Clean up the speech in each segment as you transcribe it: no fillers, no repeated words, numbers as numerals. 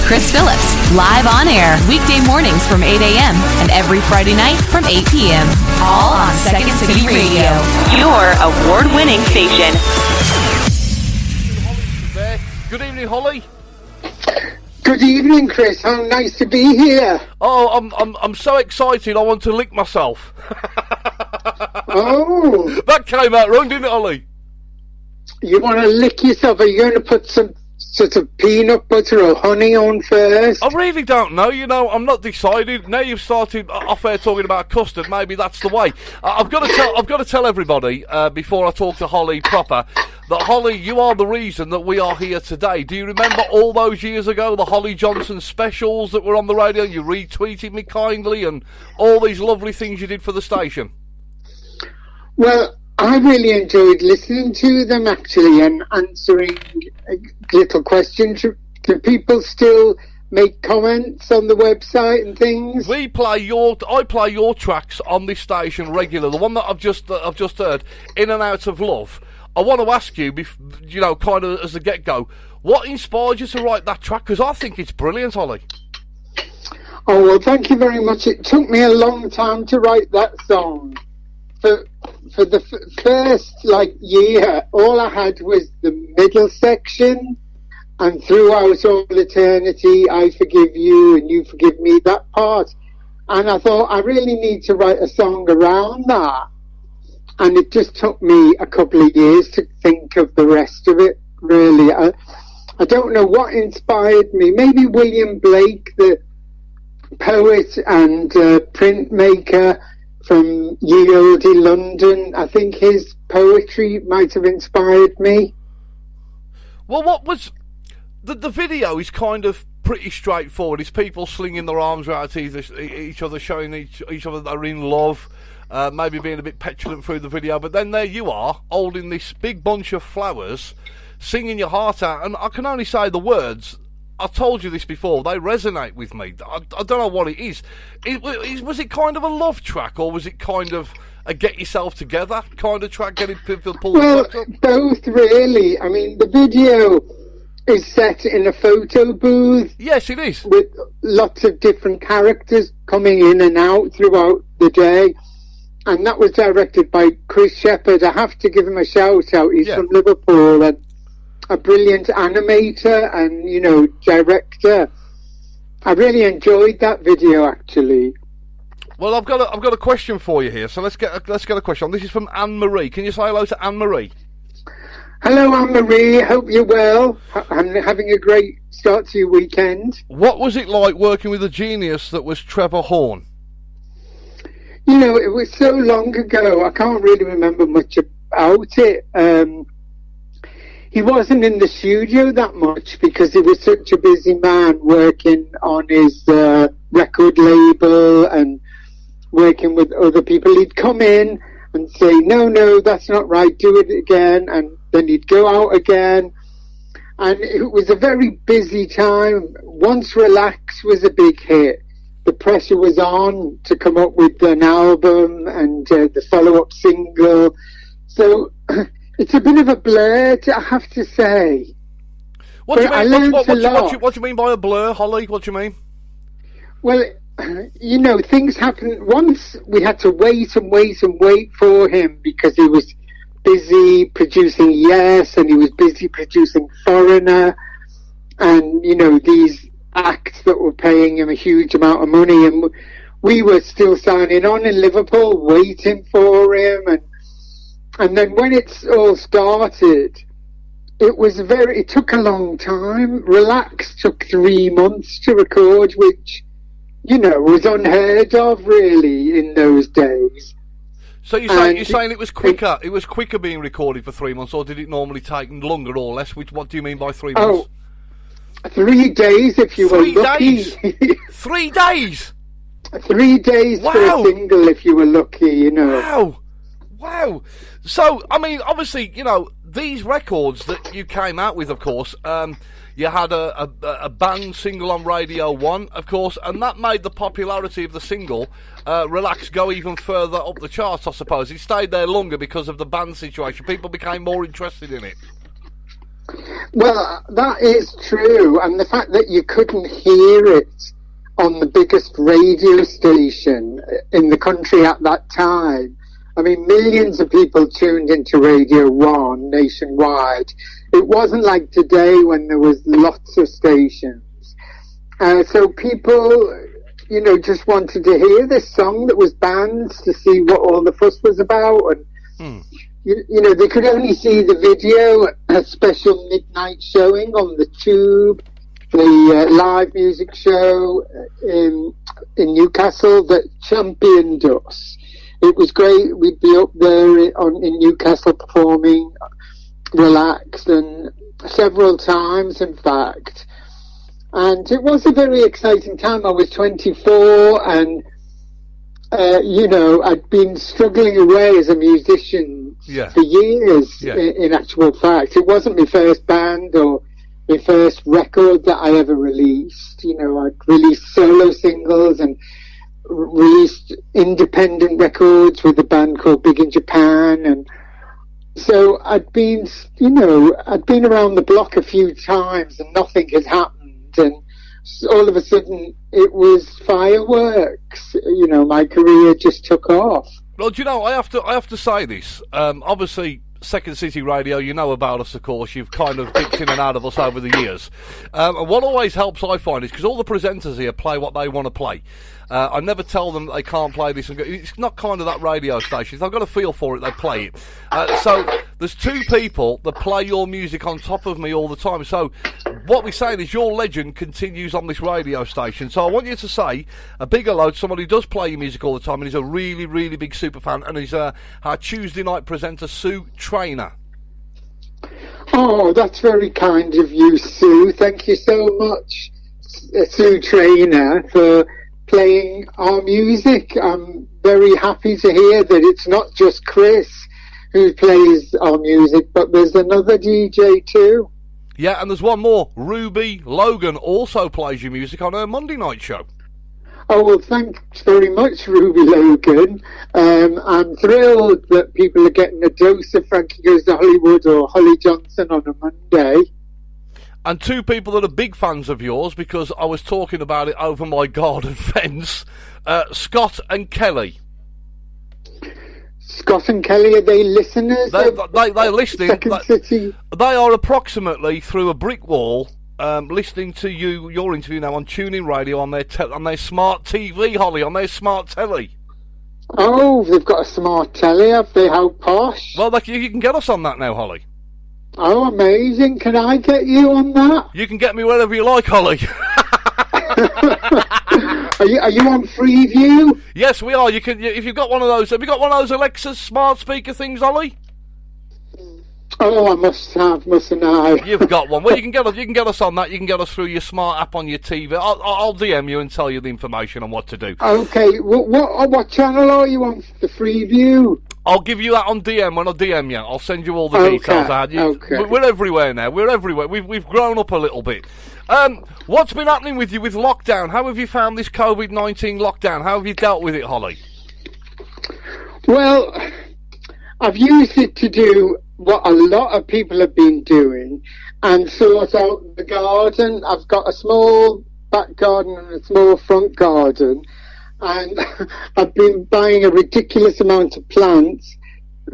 Chris Phillips, live on air, weekday mornings from 8 a.m. and every Friday night from 8 p.m. All on 2nd City Radio, your award-winning station. Good evening, Holly. Good evening, Chris. How nice to be here. Oh, I'm so excited. I want to lick myself. Oh, that came out wrong, didn't it, Holly? You want to lick yourself? Are you going to put some sort of peanut butter or honey on first? I really don't know. You know, I'm not decided. Now you've started off air talking about custard. Maybe that's the way. I've got to tell everybody before I talk to Holly proper that Holly, you are the reason that we are here today. Do you remember all those years ago, the Holly Johnson specials that were on the radio? You retweeted me kindly and all these lovely things you did for the station. Well, I really enjoyed listening to them, actually, and answering little questions. Do people still make comments on the website and things? I play your tracks on this station regularly. The one that I've just heard, In and Out of Love. I want to ask you, you know, kind of as a get-go, what inspired you to write that track? Because I think it's brilliant, Holly. Oh, well, thank you very much. It took me a long time to write that song. For the first, year, all I had was the middle section, and throughout all eternity, I forgive you and you forgive me, that part. And I thought, I really need to write a song around that. And it just took me a couple of years to think of the rest of it, really. I don't know what inspired me. Maybe William Blake, the poet and printmaker from Ye Olde London. I think his poetry might have inspired me. Well, what was... The video is kind of pretty straightforward. It's people slinging their arms around each other, showing each other they're in love. Maybe being a bit petulant through the video, but then there you are, holding this big bunch of flowers, singing your heart out, and I can only say the words, I told you this before, they resonate with me. I don't know what it is. Was it kind of a love track, or was it kind of a get yourself together kind of track, getting people pulled up? Both, really. I mean, the video is set in a photo booth. Yes, it is. With lots of different characters coming in and out throughout the day. And that was directed by Chris Shepherd. I have to give him a shout out. He's from Liverpool and a brilliant animator and, you know, director. I really enjoyed that video, actually. Well, I've got a question for you here. So let's get a question. This is from Anne Marie. Can you say hello to Anne Marie? Hello, Anne Marie. Hope you're well. I'm having a great start to your weekend. What was it like working with a genius that was Trevor Horn? You know, it was so long ago, I can't really remember much about it. He wasn't in the studio that much because he was such a busy man working on his record label and working with other people. He'd come in and say, no, that's not right, do it again. And then he'd go out again. And it was a very busy time. Once Relax was a big hit, the pressure was on to come up with an album and the follow-up single. So it's a bit of a blur, I have to say. What do you mean by a blur, Holly? What do you mean? Well, you know, things happen. Once we had to wait for him because he was busy producing Yes and he was busy producing Foreigner and, you know, these acts that were paying him a huge amount of money, and we were still signing on in Liverpool waiting for him, and then when it's all started, it took a long time. Relax took 3 months to record, which, you know, was unheard of really in those days. So you're saying it was quicker? It was quicker being recorded for 3 months, or did it normally take longer or less? What do you mean by 3 months? 3 days if you were lucky. 3 days? 3 days for a single if you were lucky, you know. Wow. So, I mean, obviously, you know, these records that you came out with, of course, you had a band single on Radio 1, of course, and that made the popularity of the single, Relax, go even further up the charts, I suppose. It stayed there longer because of the band situation. People became more interested in it. Well, that is true, and the fact that you couldn't hear it on the biggest radio station in the country at that time. I mean, millions of people tuned into Radio 1 nationwide. It wasn't like today when there was lots of stations. So people, just wanted to hear this song that was banned to see what all the fuss was about. And, they could only see the video, a special midnight showing on the Tube, the live music show in Newcastle that championed us. It was great. We'd be up there in Newcastle performing, relaxed, and several times, in fact. And it was a very exciting time. I was 24, and I'd been struggling away as a musician for years. In actual fact, it wasn't my first band or my first record that I ever released. I'd released solo singles and released independent records with a band called Big in Japan, and so I'd been around the block a few times and nothing had happened, and all of a sudden it was fireworks. My career just took off. Well, I have to say this. Obviously, 2nd City Radio, you know about us, of course. You've kind of dipped in and out of us over the years. And what always helps, I find, is because all the presenters here play what they want to play. I never tell them that they can't play this. It's not kind of that radio station. If they've got a feel for it, they play it. So there's two people that play your music on top of me all the time. So what we're saying is your legend continues on this radio station. So I want you to say a big hello to somebody who does play your music all the time, and he's a really, really big super fan, and he's our Tuesday night presenter, Sue Trainer. Oh, that's very kind of you, Sue. Thank you so much, Sue Trainer, for playing our music. I'm very happy to hear that it's not just Chris who plays our music, but there's another DJ too. Yeah, and there's one more. Ruby Logan also plays your music on her Monday night show. Oh, well, thanks very much, Ruby Logan. I'm thrilled that people are getting a dose of Frankie Goes to Hollywood or Holly Johnson on a Monday. And two people that are big fans of yours, because I was talking about it over my garden fence, Scott and Kelly. Scott and Kelly, are they listeners? They're listening. 2nd City? They are approximately through a brick wall, listening to your interview now on TuneIn Radio on their smart TV, Holly, on their smart telly. Oh, they've got a smart telly, have they? How posh. Well, you can get us on that now, Holly. Oh, amazing. Can I get you on that? You can get me wherever you like, Holly. Are you on Freeview? Yes, we are. You can, if you've got one of those. Have you got one of those Alexa smart speaker things, Holly? Oh, I must have, mustn't I? You've got one. Well, you can get us on that. You can get us through your smart app on your TV. I'll DM you and tell you the information on what to do. Okay. What channel are you on? The Freeview? I'll give you that on DM when I DM you. I'll send you all the details. Okay. We're everywhere now. We're everywhere. We've grown up a little bit. What's been happening with you with lockdown? How have you found this COVID-19 lockdown? How have you dealt with it, Holly? Well, I've used it to do what a lot of people have been doing and sort out the garden. I've got a small back garden and a small front garden, and I've been buying a ridiculous amount of plants,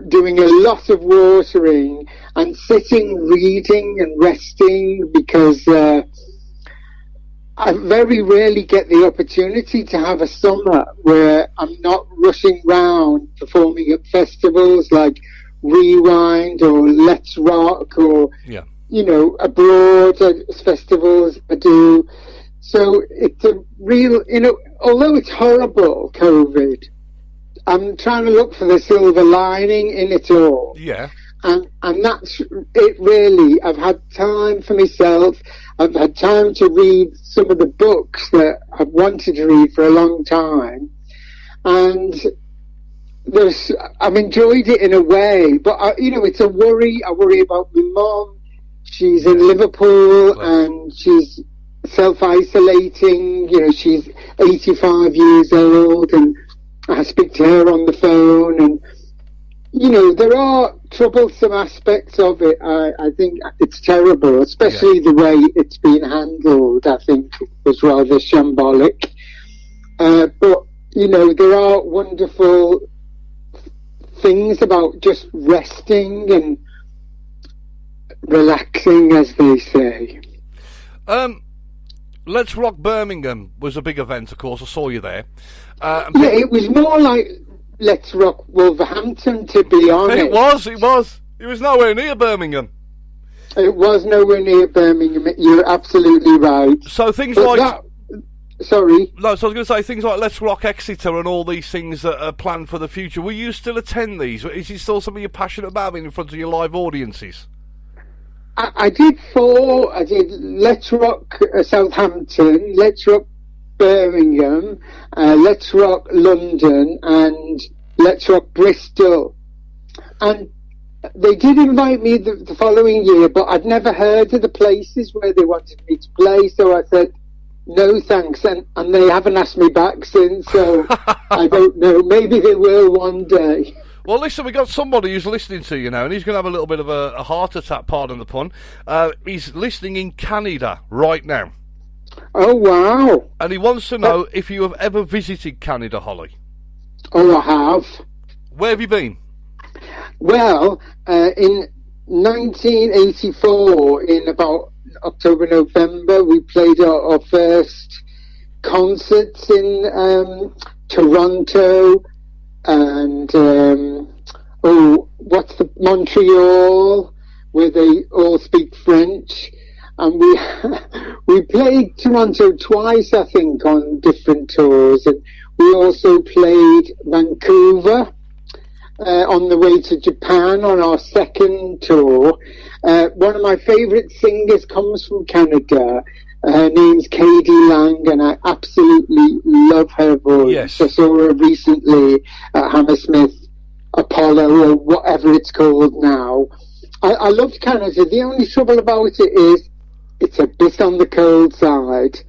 doing a lot of watering and sitting, reading and resting, because I very rarely get the opportunity to have a summer where I'm not rushing round performing at festivals like Rewind or Let's Rock or, abroad festivals I do. So it's a real, although it's horrible, COVID, I'm trying to look for the silver lining in it all. Yeah. And that's it, really. I've had time for myself. I've had time to read some of the books that I've wanted to read for a long time. And I've enjoyed it in a way. But, it's a worry. I worry about my mum. She's in Liverpool and she's self-isolating. She's 85 years old and I speak to her on the phone, and there are troublesome aspects of it. I think it's terrible, especially the way it's been handled. I think was rather shambolic. But you know, there are wonderful things about just resting and relaxing, as they say. Let's Rock Birmingham was a big event, of course. I saw you there. It was more like Let's Rock Wolverhampton, to be honest. It was. It was nowhere near Birmingham. It was nowhere near Birmingham. You're absolutely right. So things Sorry. No, so I was going to say things like Let's Rock Exeter and all these things that are planned for the future. Will you still attend these? Is it still something you're passionate about being in front of your live audiences? I did 4. I did Let's Rock Southampton, Let's Rock Birmingham, Let's Rock London, and Let's Rock Bristol. And they did invite me the following year, but I'd never heard of the places where they wanted me to play, so I said, no thanks, and they haven't asked me back since, so I don't know. Maybe they will one day. Well, listen, we got somebody who's listening to you now, and he's going to have a little bit of a heart attack, pardon the pun. He's listening in Canada right now. Oh, wow. And he wants to know if you have ever visited Canada, Holly. Oh, I have. Where have you been? Well, in 1984, in about October, November, we played our first concerts in Toronto and Montreal, where they all speak French, and we played Toronto twice, I think, on different tours, and we also played Vancouver on the way to Japan on our second tour. One of my favourite singers comes from Canada. Her name's Katie Lang, and I absolutely love her voice. Yes. I saw her recently at Hammersmith Apollo, or whatever it's called now. I loved Canada. The only trouble about it is it's a bit on the cold side.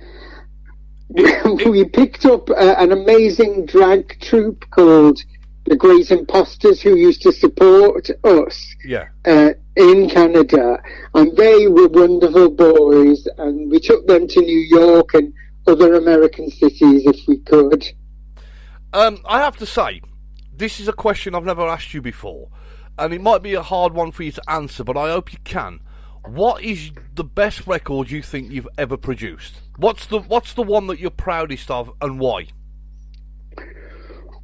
We picked up an amazing drag troupe called the Great Imposters, who used to support us in Canada, and they were wonderful boys, and we took them to New York and other American cities if we could. I have to say, this is a question I've never asked you before, and it might be a hard one for you to answer, but I hope you can. What is the best record you think you've ever produced? What's the one that you're proudest of, and why?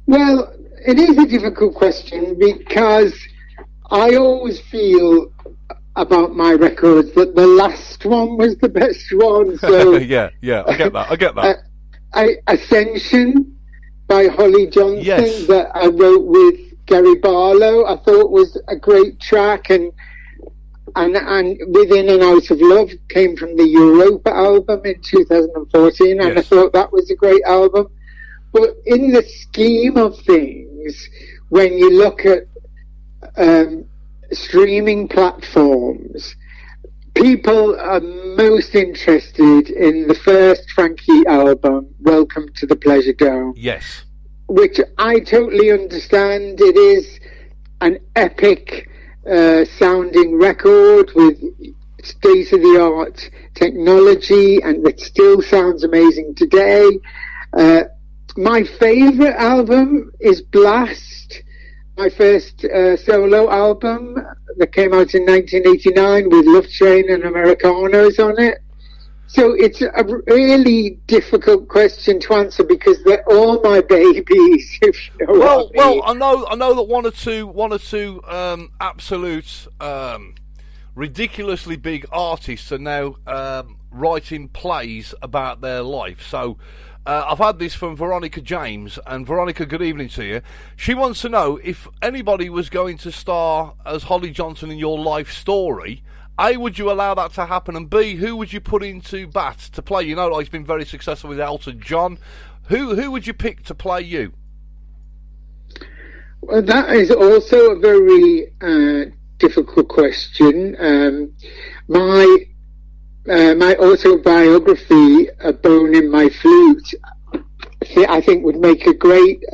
Well, it is a difficult question, because I always feel about my records that the last one was the best one. So yeah, I get that. Ascension by Holly Johnson, that I wrote with Gary Barlow, I thought was a great track, and Within and Out of Love came from the Europa album in 2014, and I thought that was a great album. But in the scheme of things, when you look at streaming platforms, people are most interested in the first Frankie album, Welcome to the Pleasure Dome. Yes. Which I totally understand. It is an epic sounding record with state-of-the-art technology, and it still sounds amazing today. My favourite album is Blast, my first solo album that came out in 1989 with Love Train and Americanos on it. So it's a really difficult question to answer because they're all my babies. If you know what I mean. Well, I know that one or two absolute ridiculously big artists are now writing plays about their life. So I've had this from Veronica James, and Veronica, good evening to you. She wants to know if anybody was going to star as Holly Johnson in your life story. A, would you allow that to happen? And B, who would you put into bat to play? You know, like he's been very successful with Elton John. Who would you pick to play you? Well, that is also a very difficult question. My autobiography, A Bone in My Flute, I think would make a great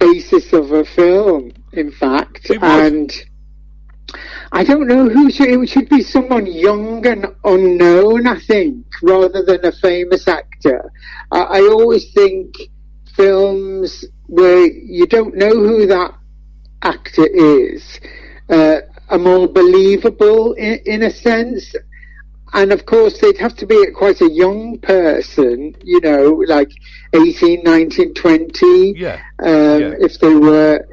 basis of a film, in fact. And I don't know it should be someone young and unknown, I think, rather than a famous actor. I always think films where you don't know who that actor is are more believable in a sense. And of course, they'd have to be quite a young person, like 18, 19, 20. If they were,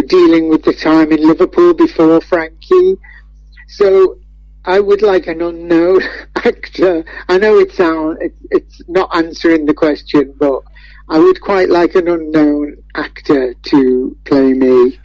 dealing with the time in Liverpool before Frankie. So I would like an unknown actor. I know it's not answering the question, but I would quite like an unknown actor to play me.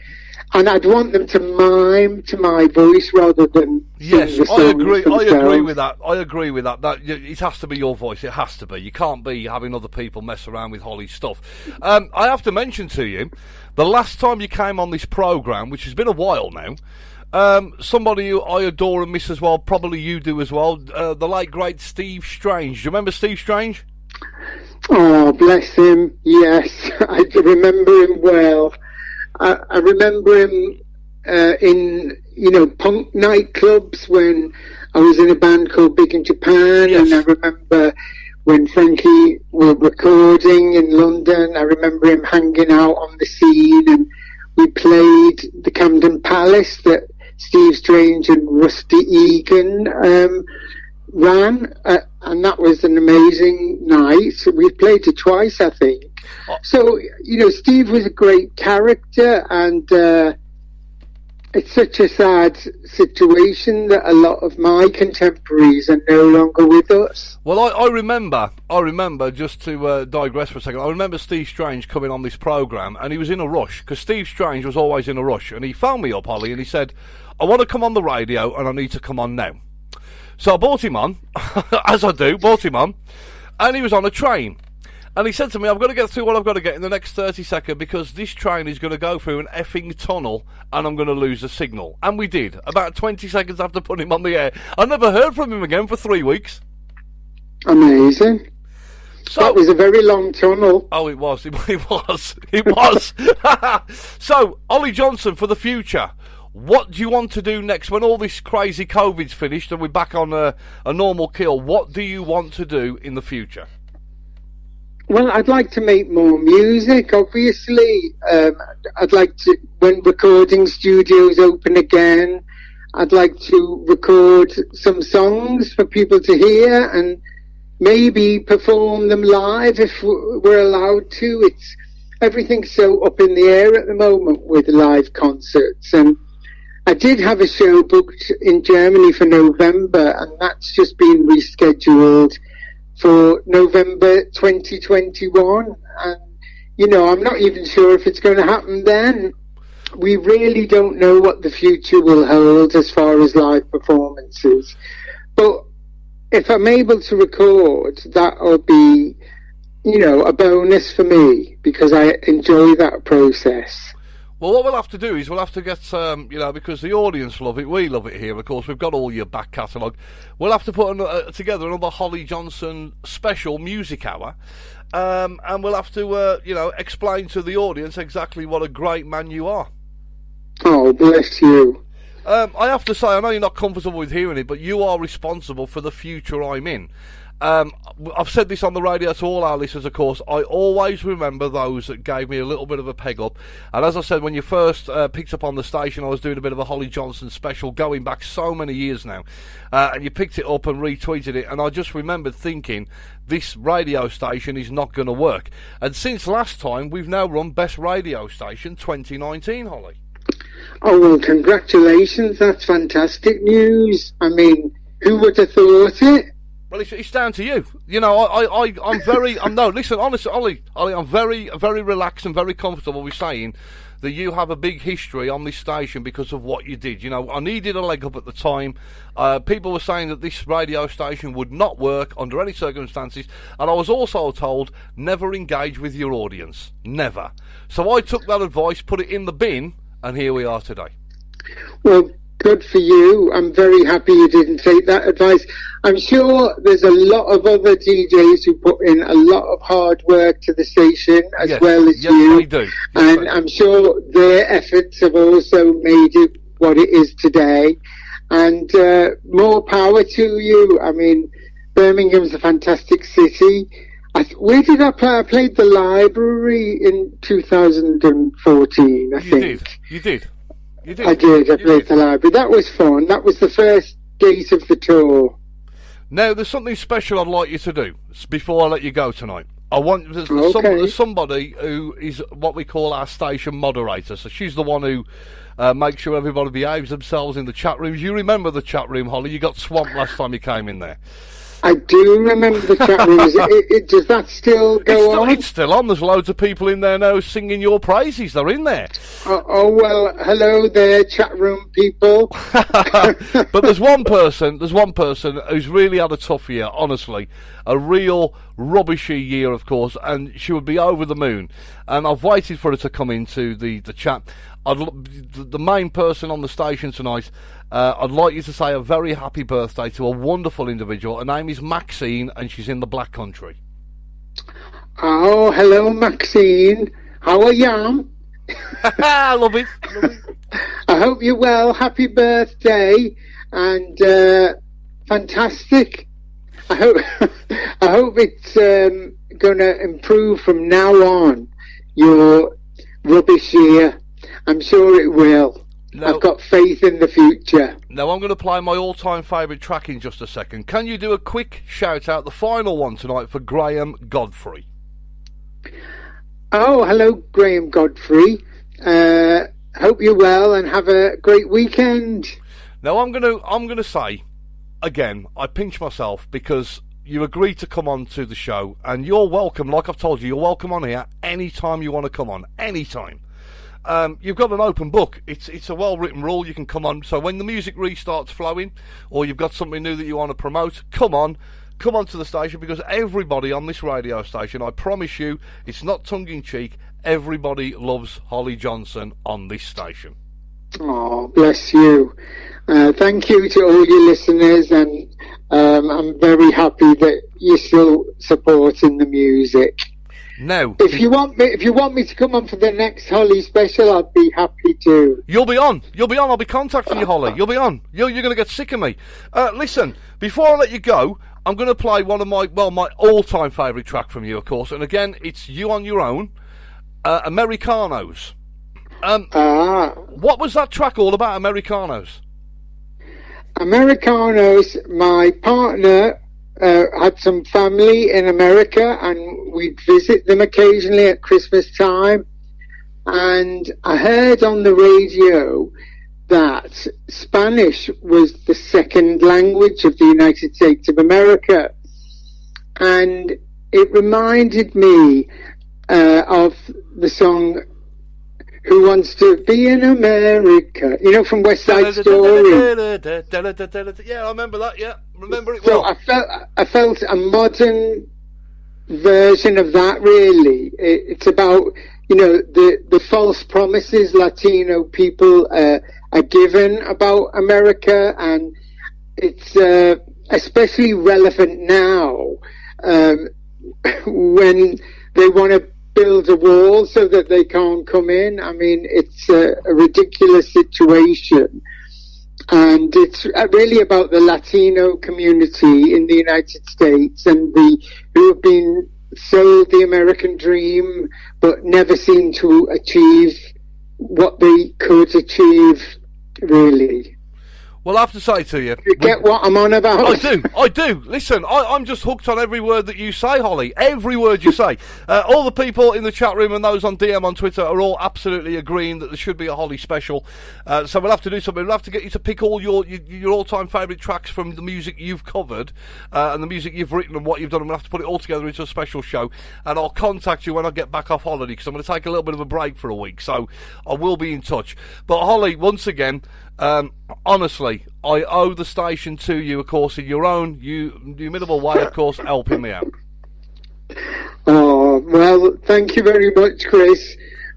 And I'd want them to mime to my voice rather than yes, sing the I songs agree. themselves. I agree with that. I agree with that. It has to be your voice. It has to be. You can't be having other people mess around with Holly's stuff. I have to mention to you, the last time you came on this programme, which has been a while now, somebody who I adore and miss as well, probably you do as well, the late great Steve Strange. Do you remember Steve Strange? Oh, bless him. Yes, I remember him well. I remember him in, punk nightclubs when I was in a band called Big in Japan. Yes. And I remember when Frankie were recording in London, I remember him hanging out on the scene, and we played the Camden Palace that Steve Strange and Rusty Egan ran, and that was an amazing night. We played it twice, I think. So, Steve was a great character, and it's such a sad situation that a lot of my contemporaries are no longer with us. Well, I remember, just to digress for a second, I remember Steve Strange coming on this programme, and he was in a rush, because Steve Strange was always in a rush, and he phoned me up, Holly, and he said, I want to come on the radio, and I need to come on now. So I brought him on, as I do, and he was on a train. And he said to me, I've got to get through what I've got to get in the next 30 seconds because this train is going to go through an effing tunnel and I'm going to lose the signal. And we did, about 20 seconds after putting him on the air. I never heard from him again for 3 weeks. Amazing. So, that was a very long tunnel. Oh, it was. It was. So, Ollie Johnson, for the future, what do you want to do next when all this crazy COVID's finished and we're back on a normal kill? What do you want to do in the future? Well, I'd like to make more music, obviously. I'd like to, when recording studios open again, I'd like to record some songs for people to hear and maybe perform them live if we're allowed to. Everything's so up in the air at the moment with live concerts. And I did have a show booked in Germany for November, and that's just been rescheduled for November 2021, and I'm not even sure if it's going to happen then. We really don't know what the future will hold as far as live performances, but if I'm able to record, that'll be a bonus for me because I enjoy that process. Well, what we'll have to do is we'll have to get, because the audience love it, we love it here, of course, we've got all your back catalogue. We'll have to put together another Holly Johnson special music hour, and we'll have to, explain to the audience exactly what a great man you are. Oh, bless you. I have to say, I know you're not comfortable with hearing it, but you are responsible for the future I'm in. I've said this on the radio to all our listeners, of course. I always remember those that gave me a little bit of a peg up. And as I said, when you first picked up on the station, I was doing a bit of a Holly Johnson special going back so many years now. And you picked it up and retweeted it. And I just remembered thinking, this radio station is not going to work. And since last time, we've now run Best Radio Station 2019, Holly. Oh, well, congratulations. That's fantastic news. I mean, who would have thought it? Well, it's down to you. Listen, honestly, Ollie, I'm very, very relaxed and very comfortable with saying that you have a big history on this station because of what you did. I needed a leg up at the time. People were saying that this radio station would not work under any circumstances, and I was also told never engage with your audience. Never. So I took that advice, put it in the bin, and here we are today. Well, good for you. I'm very happy you didn't take that advice. I'm sure there's a lot of other DJs who put in a lot of hard work to the station as well as you. They do. And I'm sure their efforts have also made it what it is today. And more power to you. I mean, Birmingham's a fantastic city. Where did I play? I played the Library in 2014, I think. You did. I did. I played the Library. That was fun. That was the first date of the tour. Now, there's something special I'd like you to do before I let you go tonight. There's somebody who is what we call our station moderator. So she's the one who makes sure everybody behaves themselves in the chat rooms. You remember the chat room, Holly? You got swamped last time you came in there. I do remember the chat rooms. Does that still go on? It's still on. There's loads of people in there now singing your praises. They're in there. Oh well, hello there, chat room people. But there's one person who's really had a tough year, honestly. A real rubbishy year, of course, and she would be over the moon. And I've waited for her to come into the chat. The main person on the station tonight, I'd like you to say a very happy birthday to a wonderful individual. Her name is Maxine, and she's in the Black Country. Oh, hello, Maxine. How are you? Love it. I hope you're well. Happy birthday, and fantastic. I hope it's going to improve from now on. Your rubbish year. I'm sure it will. No. I've got faith in the future. Now, I'm going to play my all-time favourite track in just a second. Can you do a quick shout-out, the final one tonight, for Graham Godfrey? Oh, hello, Graham Godfrey. Hope you're well and have a great weekend. Now, I'm going to say, again, I pinch myself because you agreed to come on to the show, and you're welcome, like I've told you, you're welcome on here anytime you want to come on, anytime. You've got an open book. It's a well-written rule. You can come on. So when the music restarts flowing, or you've got something new that you want to promote, come on to the station, because everybody on this radio station, I promise you, it's not tongue-in-cheek, everybody loves Holly Johnson on this station. Oh, bless you. Thank you to all your listeners, and I'm very happy that you're still supporting the music. No. If you want me to come on for the next Holly special, I'd be happy to. You'll be on. I'll be contacting you, Holly. You'll be on. You're going to get sick of me. Listen, before I let you go, I'm going to play one of my all-time favourite track from you, of course. And again, it's You on Your Own, Americanos. What was that track all about, Americanos? Americanos, my partner had some family in America, and we'd visit them occasionally at Christmas time. And I heard on the radio that Spanish was the second language of the United States of America. And it reminded me of the song Who Wants to Be in America, from West Side Story. Yeah, I remember that, yeah. Remember it well. So I felt a modern version of that, really. It's about, the false promises Latino people are given about America, and it's especially relevant now when they want to build a wall so that they can't come in. I mean, it's a ridiculous situation. And it's really about the Latino community in the United States and who have been sold the American dream but never seem to achieve what they could achieve, really. Well, I have to say to you... You get what I'm on about? I do. Listen, I'm just hooked on every word that you say, Holly. Every word you say. All the people in the chat room and those on DM on Twitter are all absolutely agreeing that there should be a Holly special. So we'll have to do something. We'll have to get you to pick all your all-time favourite tracks from the music you've covered and the music you've written and what you've done. And we'll have to put it all together into a special show. And I'll contact you when I get back off holiday, because I'm going to take a little bit of a break for a week. So I will be in touch. But Holly, once again... honestly, I owe the station to you, of course, in your own inimitable way, of course, helping me out. Oh, well, thank you very much, Chris.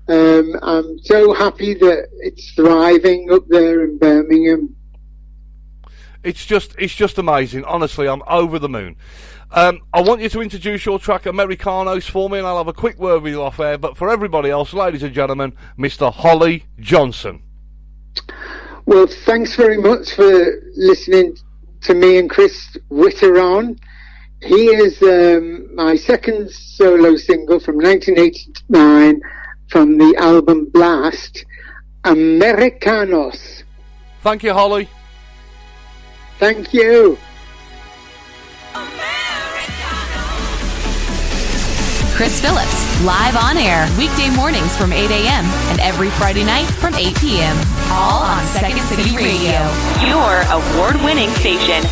I'm so happy that it's thriving up there in Birmingham. It's just amazing. Honestly, I'm over the moon. I want you to introduce your track Americanos for me, and I'll have a quick word with you off air. But for everybody else, ladies and gentlemen, Mr. Holly Johnson. Well, thanks very much for listening to me and Chris witter on. Here's my second solo single from 1989 from the album Blast, Americanos. Thank you, Holly. Thank you. Chris Phillips, live on air, weekday mornings from 8 a.m. and every Friday night from 8 p.m. All on 2nd City Radio. Your award-winning station.